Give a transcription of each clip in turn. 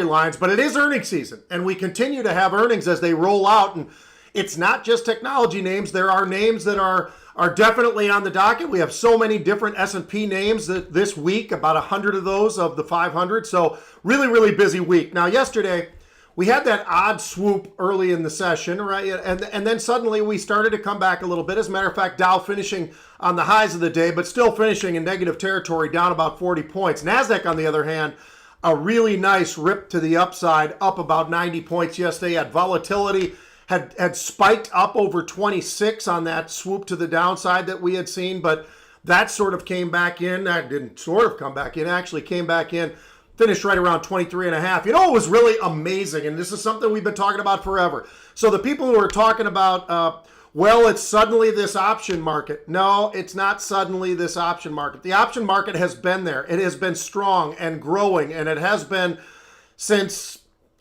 lines, but it is earnings season, and we continue to have earnings as they roll out. And it's not just technology names. There are names that are definitely on the docket. We have so many different S&P names this week, about 100 of those of the 500. So really, really busy week. Now, yesterday, we had that odd swoop early in the session, right? And then suddenly we started to come back a little bit. As a matter of fact, Dow finishing on the highs of the day, but still finishing in negative territory, down about 40 points. NASDAQ, on the other hand, a really nice rip to the upside, up about 90 points yesterday. Had volatility, had spiked up over 26 on that swoop to the downside that we had seen, but that sort of came back in. That didn't sort of come back in, actually came back in. Finished right around 23 and a half. You know, it was really amazing, and this is something we've been talking about forever. So the people who are talking about, well, it's suddenly this option market. No, it's not suddenly this option market. The option market has been there. It has been strong and growing, and it has been since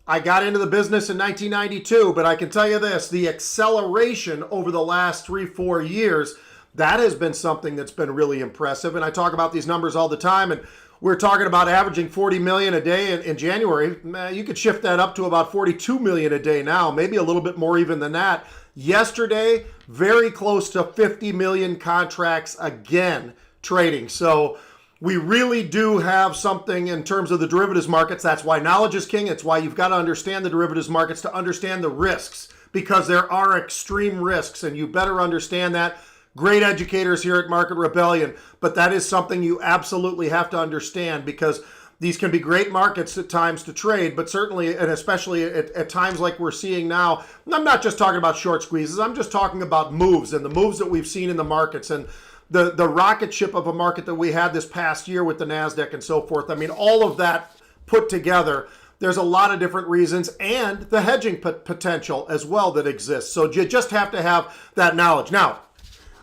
I got into the business in 1992. But I can tell you this, the acceleration over the last 3-4 years, that has been something that's been really impressive. And I talk about these numbers all the time, and we're talking about averaging 40 million a day in January. You could shift that up to about 42 million a day now, maybe a little bit more even than that. Yesterday, very close to 50 million contracts again trading. So we really do have something in terms of the derivatives markets. That's why knowledge is king. It's why you've got to understand the derivatives markets to understand the risks, because there are extreme risks, and you better understand that. Great educators here at Market Rebellion, but that is something you absolutely have to understand, because these can be great markets at times to trade, but certainly and especially at times like we're seeing now. I'm not just talking about short squeezes. I'm just talking about moves, and the moves that we've seen in the markets, and the rocket ship of a market that we had this past year with the NASDAQ and so forth. I mean, all of that put together, there's a lot of different reasons, and the hedging potential as well that exists. So you just have to have that knowledge. Now,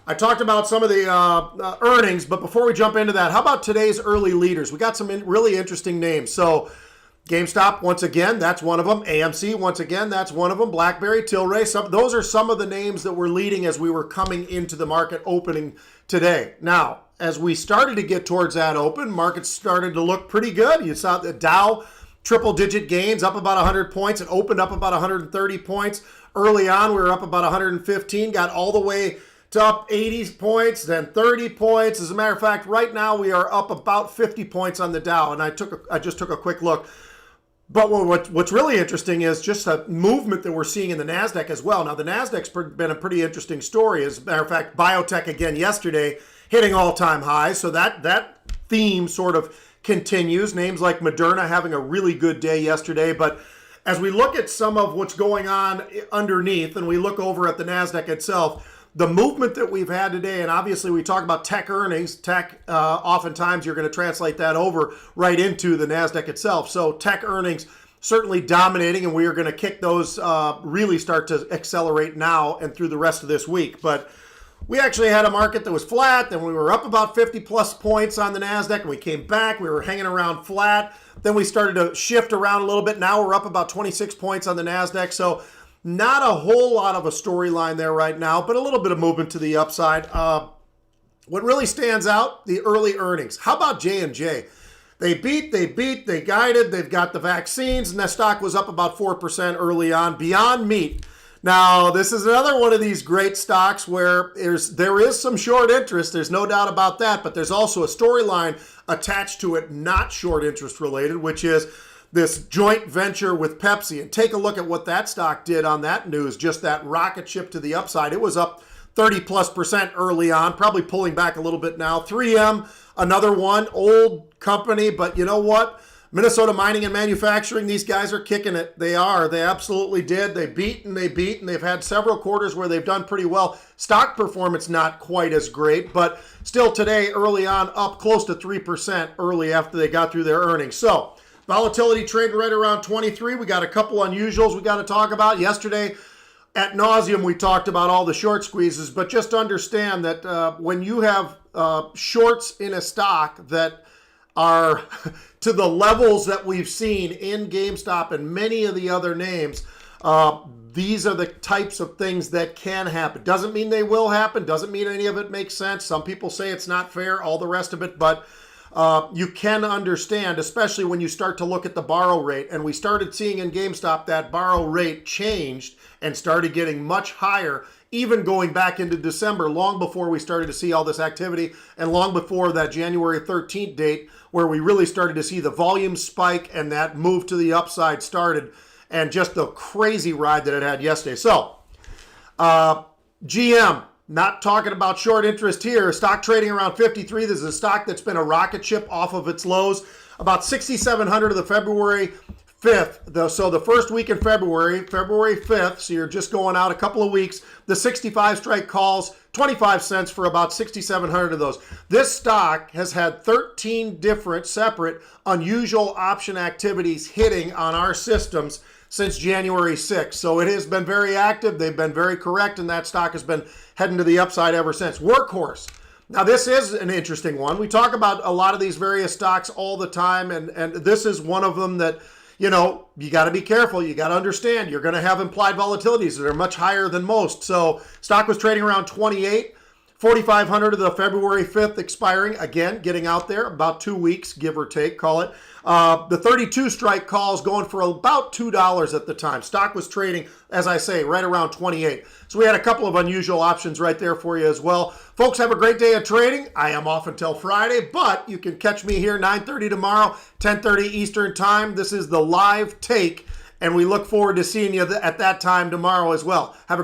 I talked about some of the earnings, but before we jump into that, how about today's early leaders? We got some really interesting names. So GameStop, once again, that's one of them. AMC, once again, that's one of them. BlackBerry, Tilray, those are some of the names that were leading as we were coming into the market opening today. Now, as we started to get towards that open, markets started to look pretty good. You saw the Dow, triple-digit gains, up about 100 points. It opened up about 130 points. Early on, we were up about 115, got all the way to up 80 points, then 30 points. As a matter of fact, right now we are up about 50 points on the Dow, and I just took a quick look. But what's really interesting is just the movement that we're seeing in the NASDAQ as well. Now, the NASDAQ's been a pretty interesting story. As a matter of fact, biotech again yesterday hitting all-time highs, so that theme sort of continues. Names like Moderna having a really good day yesterday, but as we look at some of what's going on underneath, and we look over at the NASDAQ itself, the movement that we've had today, and obviously we talk about tech earnings. Tech, oftentimes you're going to translate that over right into the NASDAQ itself. So tech earnings certainly dominating, and we are going to kick those, really start to accelerate now and through the rest of this week. But we actually had a market that was flat, then we were up about 50 plus points on the NASDAQ, and we came back, we were hanging around flat. Then we started to shift around a little bit. Now we're up about 26 points on the NASDAQ. So not a whole lot of a storyline there right now, but a little bit of movement to the upside. What really stands out, the early earnings. How about J&J? They guided, they've got the vaccines, and that stock was up about 4% early on. Beyond Meat. Now, this is another one of these great stocks where there is some short interest. There's no doubt about that, but there's also a storyline attached to it, not short interest related, which is this joint venture with Pepsi. And take a look at what that stock did on that news, just that rocket ship to the upside. It was up 30+% early on, probably pulling back a little bit now. 3M, another one, old company, but you know what? Minnesota Mining and Manufacturing, these guys are kicking it. They are. They absolutely did. They beat, and they've had several quarters where they've done pretty well. Stock performance not quite as great, but still today, early on, up close to 3% early after they got through their earnings. So volatility trading right around 23. We got a couple unusuals we got to talk about. Yesterday, ad nauseum, we talked about all the short squeezes, but just understand that when you have shorts in a stock that are to the levels that we've seen in GameStop and many of the other names, these are the types of things that can happen. Doesn't mean they will happen. Doesn't mean any of it makes sense. Some people say it's not fair, all the rest of it, but you can understand, especially when you start to look at the borrow rate. And we started seeing in GameStop that borrow rate changed and started getting much higher, even going back into December, long before we started to see all this activity and long before that January 13th date where we really started to see the volume spike and that move to the upside started, and just the crazy ride that it had yesterday. So, GM, not talking about short interest here. Stock trading around 53. This is a stock that's been a rocket ship off of its lows. About 6,700 of the February 5th. So the first week in February 5th, so you're just going out a couple of weeks, the 65 strike calls, 25 cents for about 6,700 of those. This stock has had 13 different separate unusual option activities hitting on our systems since January 6th. So it has been very active. They've been very correct, and that stock has been heading to the upside ever since. Workhorse. Now, this is an interesting one. We talk about a lot of these various stocks all the time, and this is one of them that, you know, you got to be careful. You got to understand you're going to have implied volatilities that are much higher than most. So stock was trading around 28, 4,500 of the February 5th expiring. Again, getting out there about 2 weeks, give or take, call it. The 32 strike calls going for about $2 at the time. Stock was trading, as I say, right around 28. So we had a couple of unusual options right there for you as well. Folks, have a great day of trading. I am off until Friday, but you can catch me here 9:30 tomorrow, 10:30 Eastern time. This is the live take, and we look forward to seeing you at that time tomorrow as well. Have a great